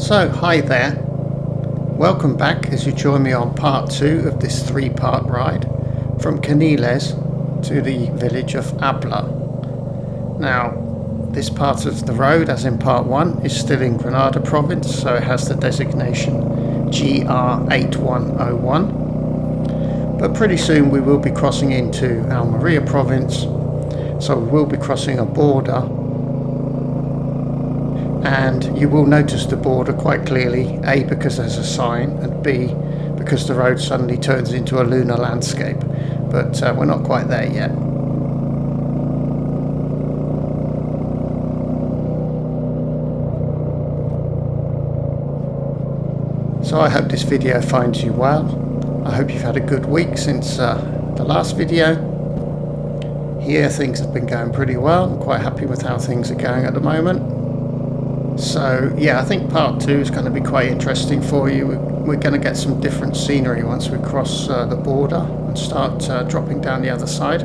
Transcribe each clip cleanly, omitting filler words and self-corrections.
So, hi there. Welcome back as you join me on part 2 of this 3-part ride from Caneles to the village of Abla. Now, this part of the road, as in part 1, is still in Granada province, so it has the designation GR8101. But pretty soon we will be crossing into Almeria province, so we will be crossing a border. And you will notice the border quite clearly, A, because there's a sign, and B, because the road suddenly turns into a lunar landscape. But we're not quite there yet. So I hope this video finds you well. I hope you've had a good week since the last video. Here things have been going pretty well. I'm quite happy with how things are going at the moment. So yeah, I think part 2 is going to be quite interesting for you. We're going to get some different scenery once we cross the border and start dropping down the other side.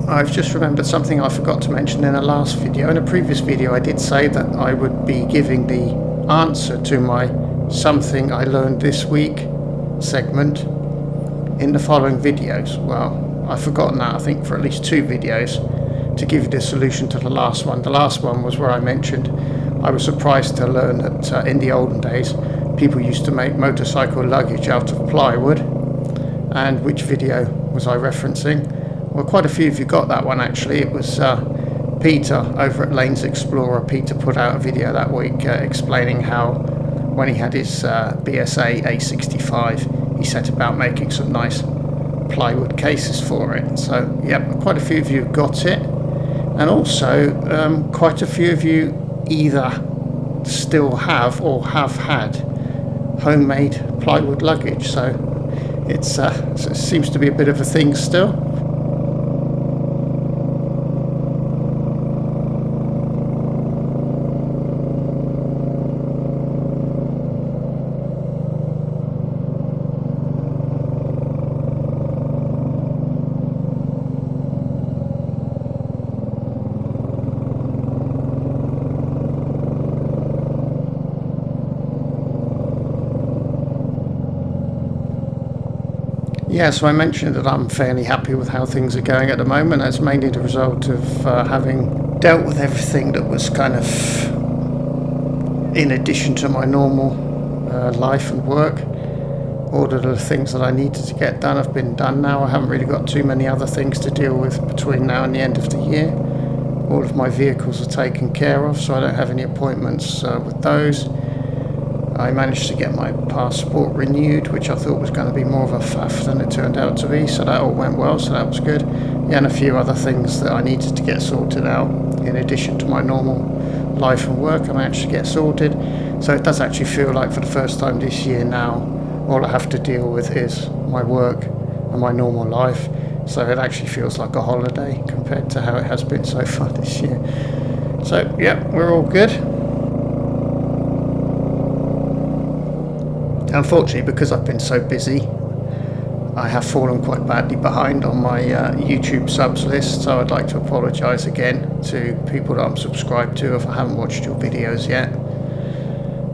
I've just remembered something I forgot to mention in a last video. In a previous video I did say that I would be giving the answer to my something I learned this week segment in the following videos. Well, I've forgotten that, I think, for at least 2 videos to give you the solution to the last one. The last one was where I mentioned I was surprised to learn that in the olden days people used to make motorcycle luggage out of plywood. And which video was I referencing? Well, quite a few of you got that one actually. It was Peter over at Lanes Explorer. Peter put out a video that week explaining how when he had his BSA A65 he set about making some nice plywood cases for it. So yeah, quite a few of you got it, and also quite a few of you either still have or have had homemade plywood luggage. So it seems to be a bit of a thing still. Yeah, so I mentioned that I'm fairly happy with how things are going at the moment. That's mainly the result of having dealt with everything that was kind of in addition to my normal life and work. All of the things that I needed to get done have been done now. I haven't really got too many other things to deal with between now and the end of the year. All of my vehicles are taken care of, so I don't have any appointments with those. I managed to get my passport renewed, which I thought was going to be more of a faff than it turned out to be, so that all went well, so that was good. Yeah, and a few other things that I needed to get sorted out in addition to my normal life and work I managed to get sorted. So it does actually feel like for the first time this year now, all I have to deal with is my work and my normal life. So it actually feels like a holiday compared to how it has been so far this year. So yeah, we're all good. Unfortunately, because I've been so busy, I have fallen quite badly behind on my YouTube subs list, so I'd like to apologise again to people that I'm subscribed to if I haven't watched your videos yet.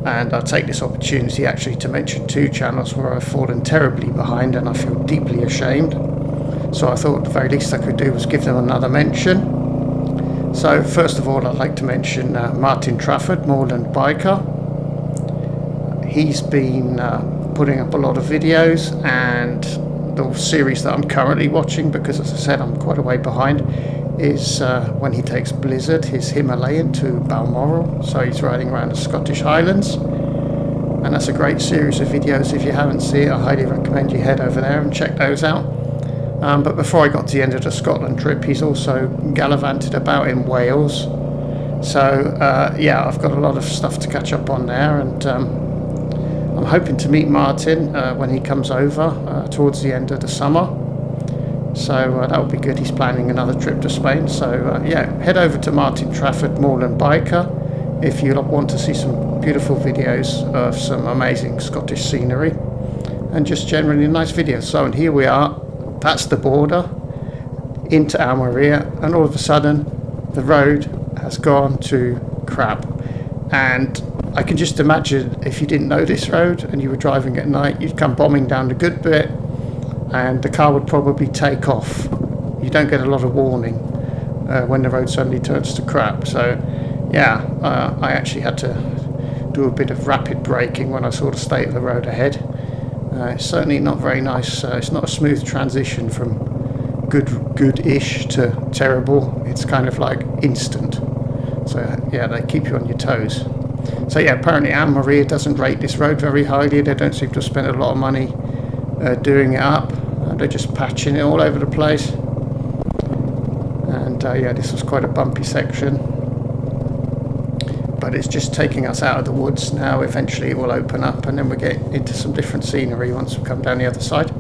And I'll take this opportunity actually to mention 2 channels where I've fallen terribly behind and I feel deeply ashamed. So I thought the very least I could do was give them another mention. So first of all, I'd like to mention Martin Trafford, Moorland Biker. He's been putting up a lot of videos, and the series that I'm currently watching, because as I said I'm quite a way behind, is when he takes Blizzard, his Himalayan, to Balmoral. So he's riding around the Scottish Highlands, and that's a great series of videos. If you haven't seen it, I highly recommend you head over there and check those out. But before I got to the end of the Scotland trip, he's also gallivanted about in Wales. So yeah, I've got a lot of stuff to catch up on there, and I'm hoping to meet Martin when he comes over towards the end of the summer. So that would be good. He's planning another trip to Spain. So yeah, head over to Martin Trafford, Moorland Biker. if you want to see some beautiful videos of some amazing Scottish scenery and just generally nice videos. So, and here we are, that's the border into Almeria, and all of a sudden the road has gone to crap. And I can just imagine if you didn't know this road and you were driving at night, you'd come bombing down a good bit and the car would probably take off. You don't get a lot of warning when the road suddenly turns to crap. So yeah, I actually had to do a bit of rapid braking when I saw the state of the road ahead. It's certainly not very nice. It's not a smooth transition from good-ish to terrible. It's kind of like instant. So yeah, they keep you on your toes. So yeah, apparently Almeria doesn't rate this road very highly. They don't seem to have spent a lot of money doing it up. They're just patching it all over the place. And yeah, this was quite a bumpy section. But it's just taking us out of the woods now. Eventually it will open up and then we get into some different scenery once we come down the other side.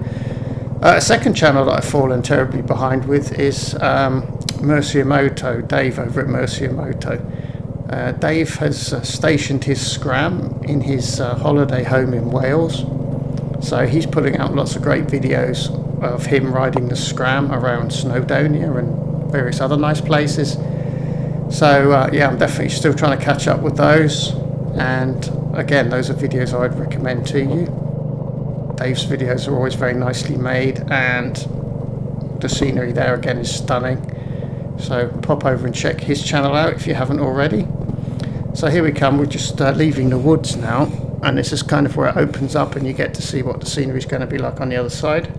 A second channel that I've fallen terribly behind with is Merciamoto, Dave over at Merciamoto. Dave has stationed his Scram in his holiday home in Wales. So he's putting out lots of great videos of him riding the Scram around Snowdonia and various other nice places. So yeah, I'm definitely still trying to catch up with those. And again, those are videos I'd recommend to you. Dave's videos are always very nicely made and the scenery there again is stunning. So pop over and check his channel out if you haven't already. So here we come, we're just leaving the woods now, and this is kind of where it opens up and you get to see what the scenery is going to be like on the other side.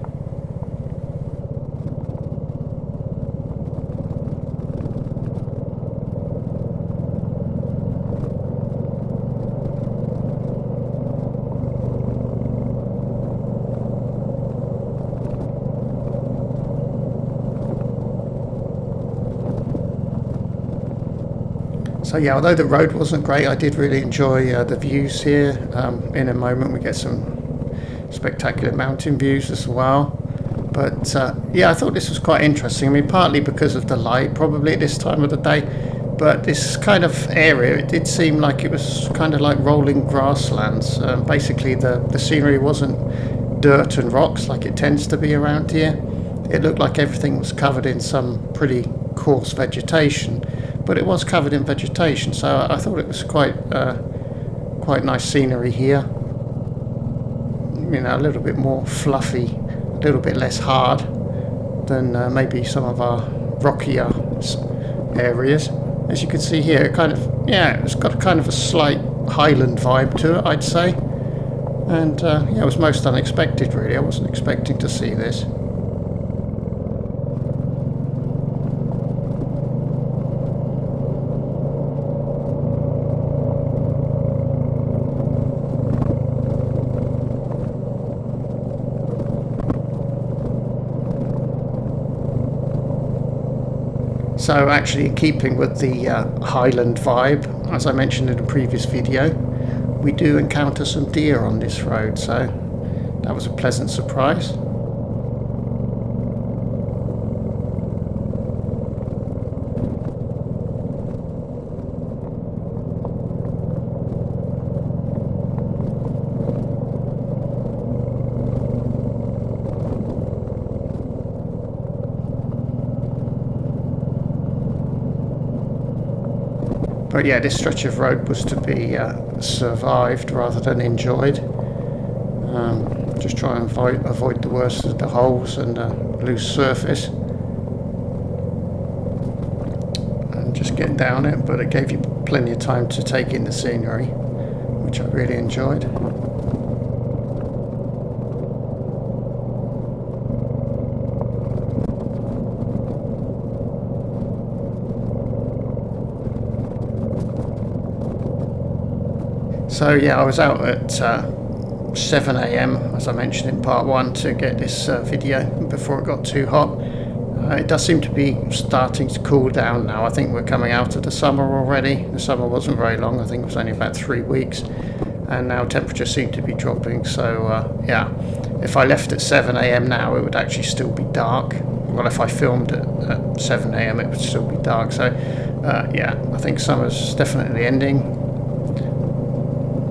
So yeah, although the road wasn't great, I did really enjoy the views here. In a moment we get some spectacular mountain views as well. But yeah, I thought this was quite interesting. I mean, partly because of the light, probably at this time of the day. But this kind of area, it did seem like it was kind of like rolling grasslands. Basically, the scenery wasn't dirt and rocks like it tends to be around here. It looked like everything was covered in some pretty coarse vegetation. But it was covered in vegetation, so I thought it was quite nice scenery here. You know, a little bit more fluffy, a little bit less hard than maybe some of our rockier areas. As you can see here, it kind of, yeah, it's got kind of a slight highland vibe to it, I'd say. And yeah, it was most unexpected, really. I wasn't expecting to see this. So actually, in keeping with the Highland vibe, as I mentioned in a previous video, we do encounter some deer on this road, so that was a pleasant surprise. But yeah, this stretch of road was to be survived rather than enjoyed. Just try and avoid the worst of the holes and loose surface. And just get down it, but it gave you plenty of time to take in the scenery, which I really enjoyed. So yeah, I was out at 7 AM, as I mentioned in part 1, to get this video before it got too hot. It does seem to be starting to cool down now. I think we're coming out of the summer already. The summer wasn't very long, I think it was only about 3 weeks. And now temperatures seem to be dropping, so yeah. If I left at 7 AM now, it would actually still be dark. Well, if I filmed at 7 AM, it would still be dark. So yeah, I think summer's definitely ending,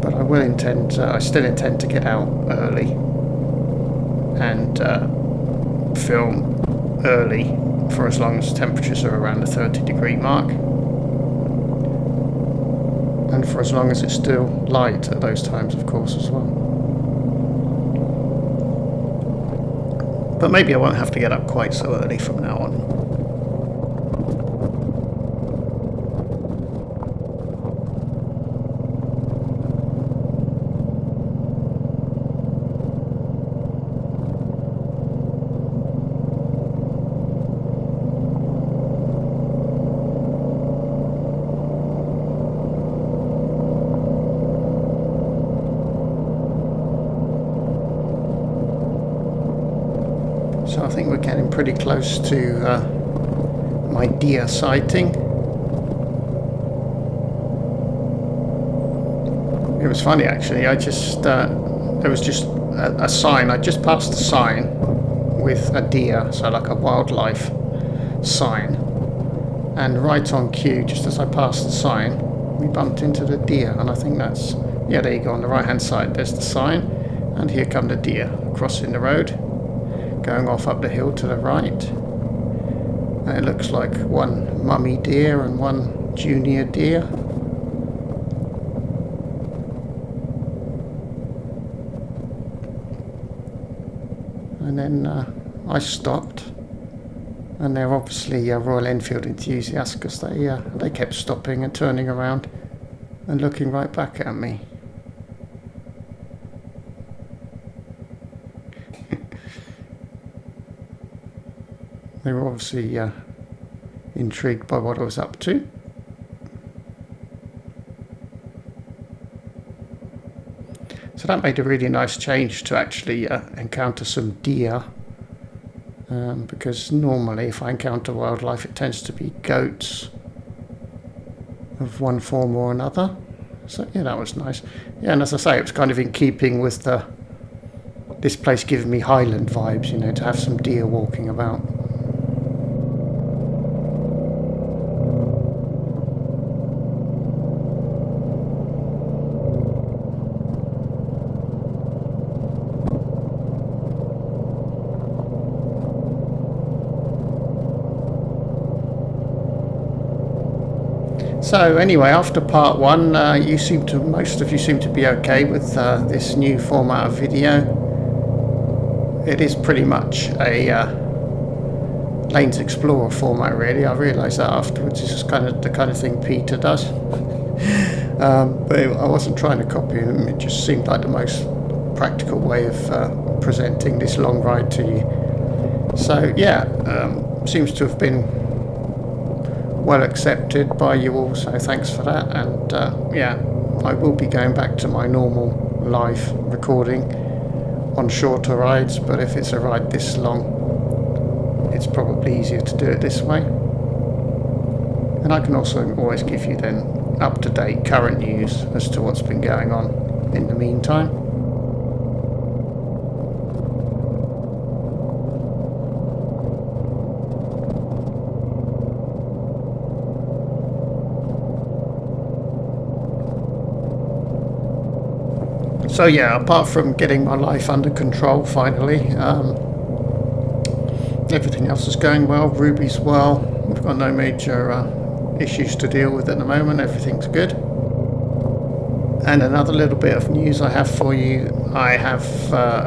but I still intend to get out early and film early for as long as temperatures are around the 30-degree mark, and for as long as it's still light at those times, of course, as well. But maybe I won't have to get up quite so early from now on. So I think we're getting pretty close to my deer sighting. It was funny actually, there was just a sign, I just passed a sign with a deer, so like a wildlife sign, and right on cue, just as I passed the sign, we bumped into the deer, and I think that's, yeah, there you go, on the right hand side there's the sign, and here come the deer crossing the road, going off up the hill to the right, and it looks like one mummy deer and one junior deer. And then I stopped, and they're obviously Royal Enfield enthusiasts, because they kept stopping and turning around and looking right back at me. They were obviously intrigued by what I was up to. So that made a really nice change to actually encounter some deer, because normally if I encounter wildlife it tends to be goats of one form or another. So yeah, that was nice. Yeah, and as I say, it was kind of in keeping with this place giving me Highland vibes, you know, to have some deer walking about. So anyway, after part one, most of you seem to be okay with this new format of video. It is pretty much a Lanes Explorer format, really. I realised that afterwards. This is kind of the kind of thing Peter does. But I wasn't trying to copy him. It just seemed like the most practical way of presenting this long ride to you. So yeah, seems to have been well accepted by you all, so thanks for that. And yeah, I will be going back to my normal live recording on shorter rides, but if it's a ride this long, it's probably easier to do it this way. And I can also always give you then up-to-date current news as to what's been going on in the meantime. So yeah, apart from getting my life under control finally, everything else is going well. Ruby's well. We've got no major issues to deal with at the moment. Everything's good. And another little bit of news I have for you. I have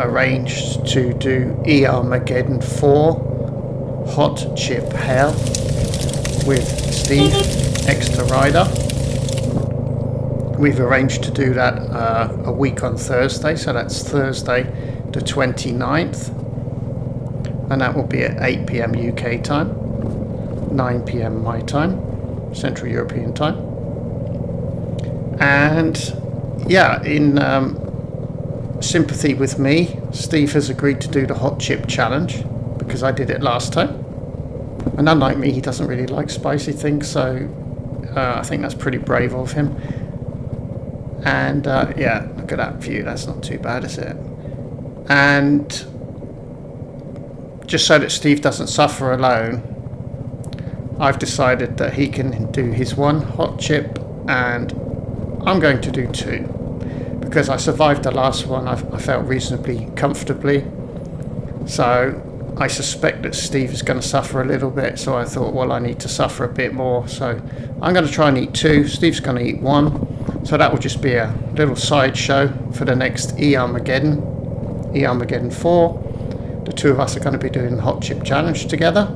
arranged to do ER-mageddon IV Hot Chip Hell with Steve, Exeter Rider. We've arranged to do that a week on Thursday, so that's Thursday the 29th, and that will be at 8 PM UK time, 9 PM my time, Central European time. And yeah, in sympathy with me, Steve has agreed to do the hot chip challenge because I did it last time, and unlike me, he doesn't really like spicy things, so I think that's pretty brave of him. And yeah, look at that view, that's not too bad, is it? And just so that Steve doesn't suffer alone, I've decided that he can do his one hot chip and I'm going to do two. Because I survived the last one, I felt reasonably comfortably. So I suspect that Steve is going to suffer a little bit, so I thought, well, I need to suffer a bit more. So I'm going to try and eat two. Steve's going to eat one. So that will just be a little sideshow for the next ER-mageddon IV. The two of us are going to be doing the hot chip challenge together.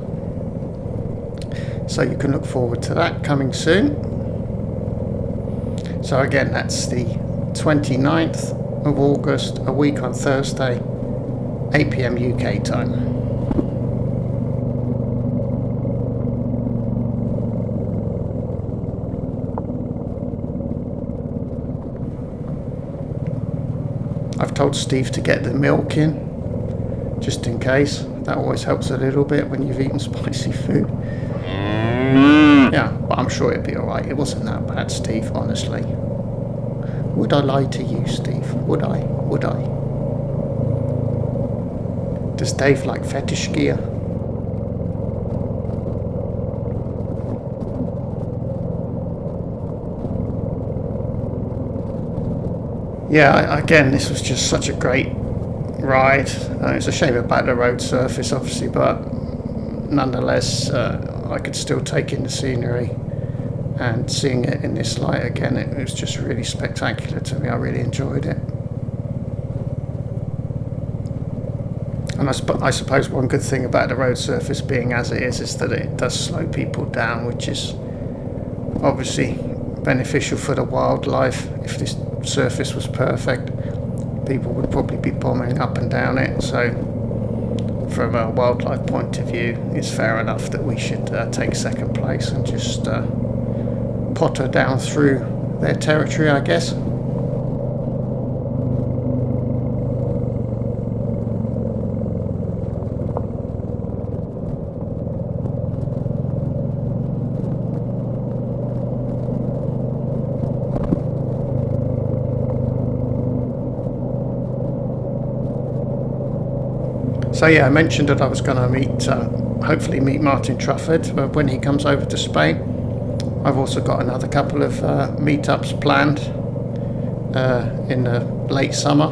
So you can look forward to that coming soon. So again, that's the 29th of August, a week on Thursday, 8 PM UK time. I've told Steve to get the milk in, just in case. That always helps a little bit when you've eaten spicy food. Yeah, but I'm sure it'll be alright. It wasn't that bad, Steve, honestly. Would I lie to you, Steve? Would I? Would I? Does Dave like fetish gear? Yeah, again, this was just such a great ride. It's a shame about the road surface, obviously, but nonetheless, I could still take in the scenery, and seeing it in this light again, it was just really spectacular to me. I really enjoyed it. And I suppose one good thing about the road surface being as it is that it does slow people down, which is obviously beneficial for the wildlife. If this surface was perfect, people would probably be bombing up and down it. So from a wildlife point of view, it's fair enough that we should take second place and just potter down through their territory, I guess. So yeah, I mentioned that I was going to hopefully meet Martin Trufford when he comes over to Spain. I've also got another couple of meetups planned in the late summer.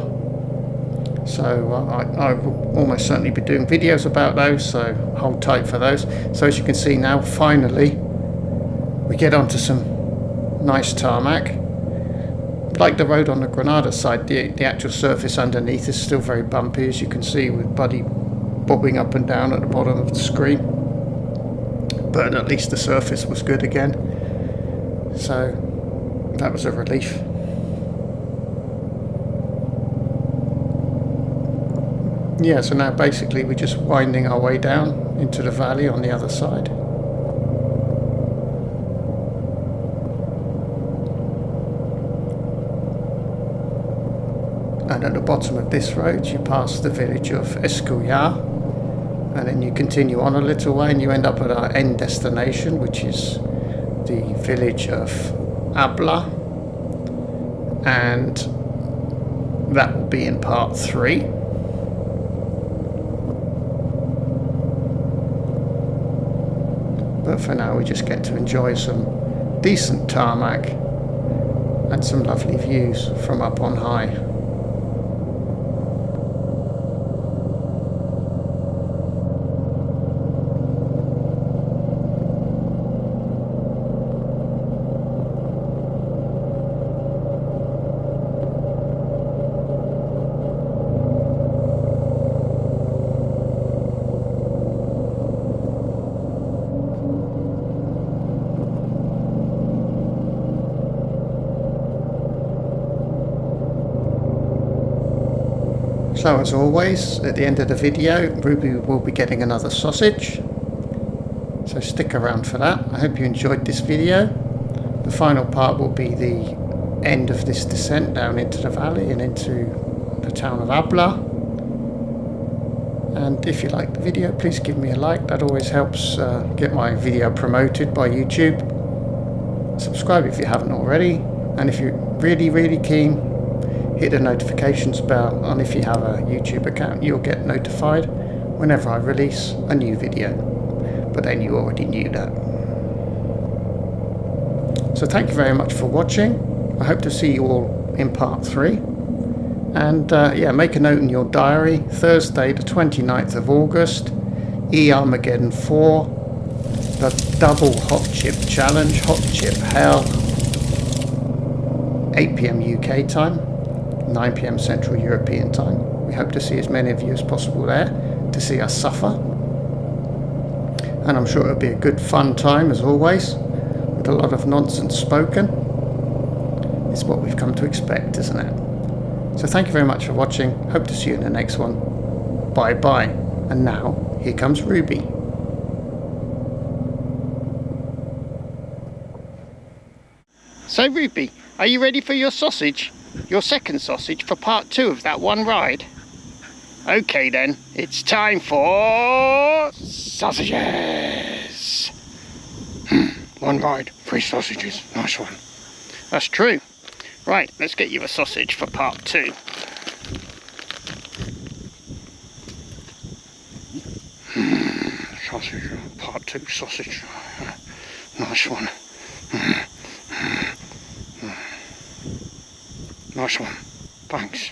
So I will almost certainly be doing videos about those, so hold tight for those. So as you can see now, finally, we get onto some nice tarmac. Like the road on the Granada side, the actual surface underneath is still very bumpy, as you can see, with Buddy bobbing up and down at the bottom of the screen. But at least the surface was good again. So that was a relief. Yeah, so now basically we're just winding our way down into the valley on the other side. And at the bottom of this road you pass the village of Escuyar, and then you continue on a little way and you end up at our end destination, which is the village of Abla, and that will be in part 3. But for now we just get to enjoy some decent tarmac and some lovely views from up on high. So as always, at the end of the video, Ruby will be getting another sausage. So stick around for that. I hope you enjoyed this video. The final part will be the end of this descent down into the valley and into the town of Abla. And if you like the video, please give me a like. That always helps get my video promoted by YouTube. Subscribe if you haven't already. And if you're really keen, hit the notifications bell, and if you have a YouTube account, you'll get notified whenever I release a new video. But then you already knew that. So thank you very much for watching. I hope to see you all in part 3. And yeah, make a note in your diary, Thursday the 29th of August, ER-mageddon IV, the double hot chip challenge, hot chip hell, 8 PM UK time, 9 PM Central European time. We hope to see as many of you as possible there to see us suffer. And I'm sure it'll be a good fun time as always, with a lot of nonsense spoken. It's what we've come to expect, isn't it? So thank you very much for watching. Hope to see you in the next one. Bye bye. And now, here comes Ruby. So Ruby, are you ready for your sausage? Your second sausage for part 2 of that one ride? Okay then, it's time for sausages. One ride, 3 sausages. Nice one. That's true. Right, let's get you a sausage for part 2. Sausage, part 2 sausage. Nice one. Nice one. Thanks.